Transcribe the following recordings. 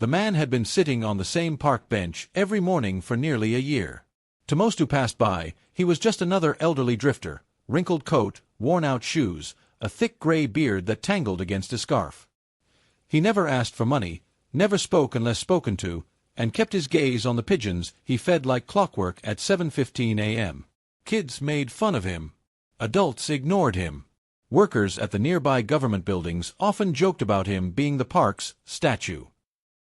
The man had been sitting on the same park bench every morning for nearly a year. To most who passed by, he was just another elderly drifter, wrinkled coat, worn-out shoes, a thick gray beard that tangled against his scarf. He never asked for money, never spoke unless spoken to, and kept his gaze on the pigeons he fed like clockwork at 7:15 a.m. Kids made fun of him. Adults ignored him. Workers at the nearby government buildings often joked about him being the park's statue.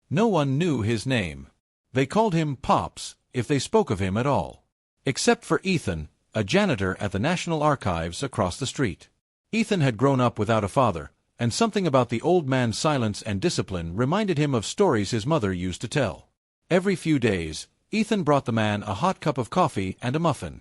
No one knew his name. They called him Pops, if they spoke of him at all. Except for Ethan, a janitor at the National Archives across the street. Ethan had grown up without a father, and something about the old man's silence and discipline reminded him of stories his mother used to tell. Every few days, Ethan brought the man a hot cup of coffee and a muffin.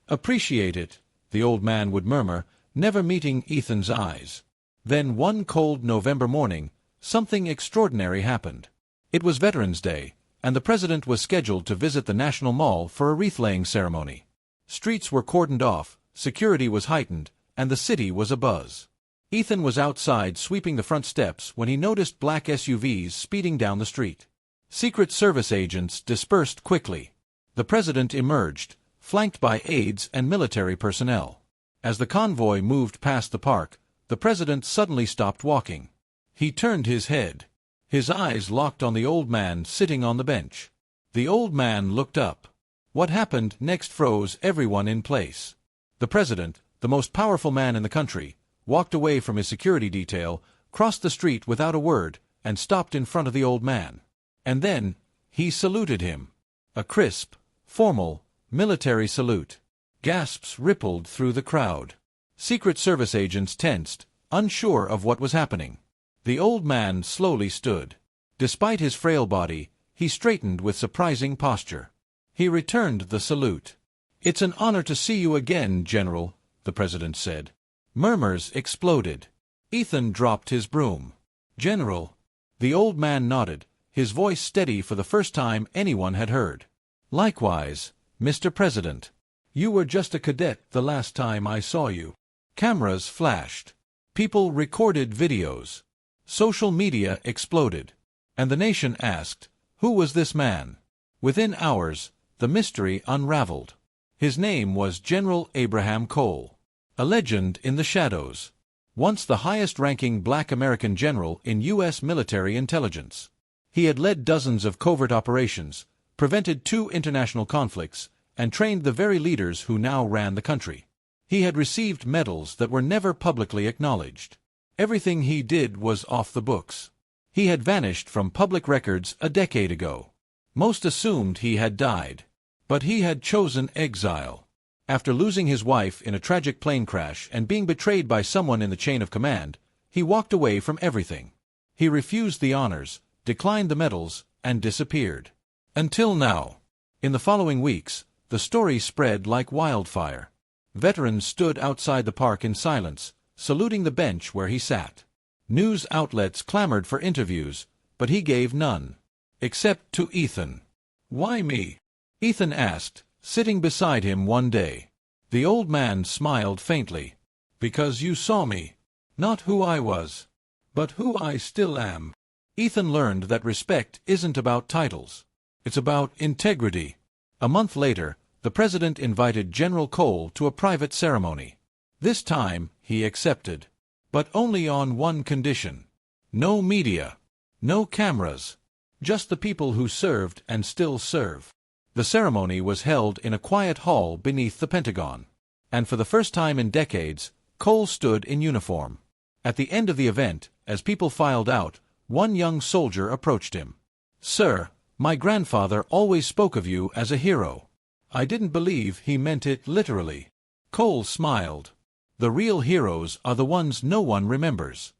"Appreciate it," the old man would murmur, never meeting Ethan's eyes. Then one cold November morning, something extraordinary happened. It was Veterans Day, and the president was scheduled to visit the National Mall for a wreath-laying ceremony. Streets were cordoned off, security was heightened, and the city was abuzz. Ethan was outside sweeping the front steps when he noticed black SUVs speeding down the street. Secret Service agents dispersed quickly. The president emerged, flanked by aides and military personnel. As the convoy moved past the park, the president suddenly stopped walking. He turned his head. His eyes locked on the old man sitting on the bench. The old man looked up. What happened next froze everyone in place. The president, the most powerful man in the country, walked away from his security detail, crossed the street without a word, and stopped in front of the old man. And then, he saluted him. A crisp, formal, military salute. Gasps rippled through the crowd. Secret Service agents tensed, unsure of what was happening. The old man slowly stood. Despite his frail body, he straightened with surprising posture. He returned the salute. "It's an honor to see you again, General," the president said. Murmurs exploded. Ethan dropped his broom. "General." The old man nodded, his voice steady for the first time anyone had heard. "Likewise, Mr. President. You were just a cadet the last time I saw you." Cameras flashed. People recorded videos. Social media exploded. And the nation asked, who was this man? Within hours, the mystery unraveled. His name was General Abraham Cole. A legend in the shadows. Once the highest-ranking black American general in U.S. military intelligence. He had led dozens of covert operations, prevented 2 international conflicts, and trained the very leaders who now ran the country. He had received medals that were never publicly acknowledged. Everything he did was off the books. He had vanished from public records a decade ago. Most assumed he had died. But he had chosen exile. After losing his wife in a tragic plane crash and being betrayed by someone in the chain of command, he walked away from everything. He refused the honors, declined the medals, and disappeared. Until now. In the following weeks, the story spread like wildfire. Veterans stood outside the park in silence, saluting the bench where he sat. News outlets clamored for interviews, but he gave none. Except to Ethan. "Why me?" Ethan asked, sitting beside him one day. The old man smiled faintly. "Because you saw me. Not who I was, but who I still am." Ethan learned that respect isn't about titles. It's about integrity. A month later, the president invited General Cole to a private ceremony. This time, he accepted. But only on one condition. No media. No cameras. Just the people who served and still serve. The ceremony was held in a quiet hall beneath the Pentagon. And for the first time in decades, Cole stood in uniform. At the end of the event, as people filed out, one young soldier approached him. "Sir, my grandfather always spoke of you as a hero." I didn't believe he meant it literally. Cole smiled. The real heroes are the ones no one remembers.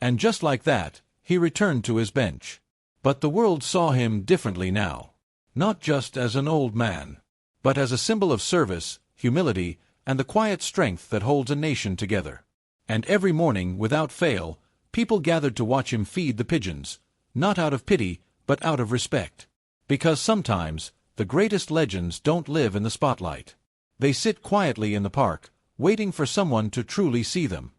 And just like that, he returned to his bench. But the world saw him differently now. Not just as an old man, but as a symbol of service, humility, and the quiet strength that holds a nation together. And every morning, without fail, people gathered to watch him feed the pigeons, not out of pity, but out of respect. Because sometimes, the greatest legends don't live in the spotlight. They sit quietly in the park, waiting for someone to truly see them.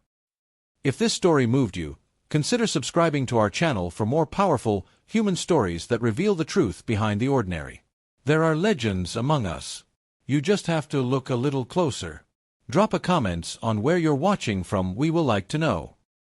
If this story moved you, Consider subscribing to our channel for more powerful, human stories that reveal the truth behind the ordinary. There are legends among us. You just have to look a little closer. Drop a comment on where you're watching from. We will like to know.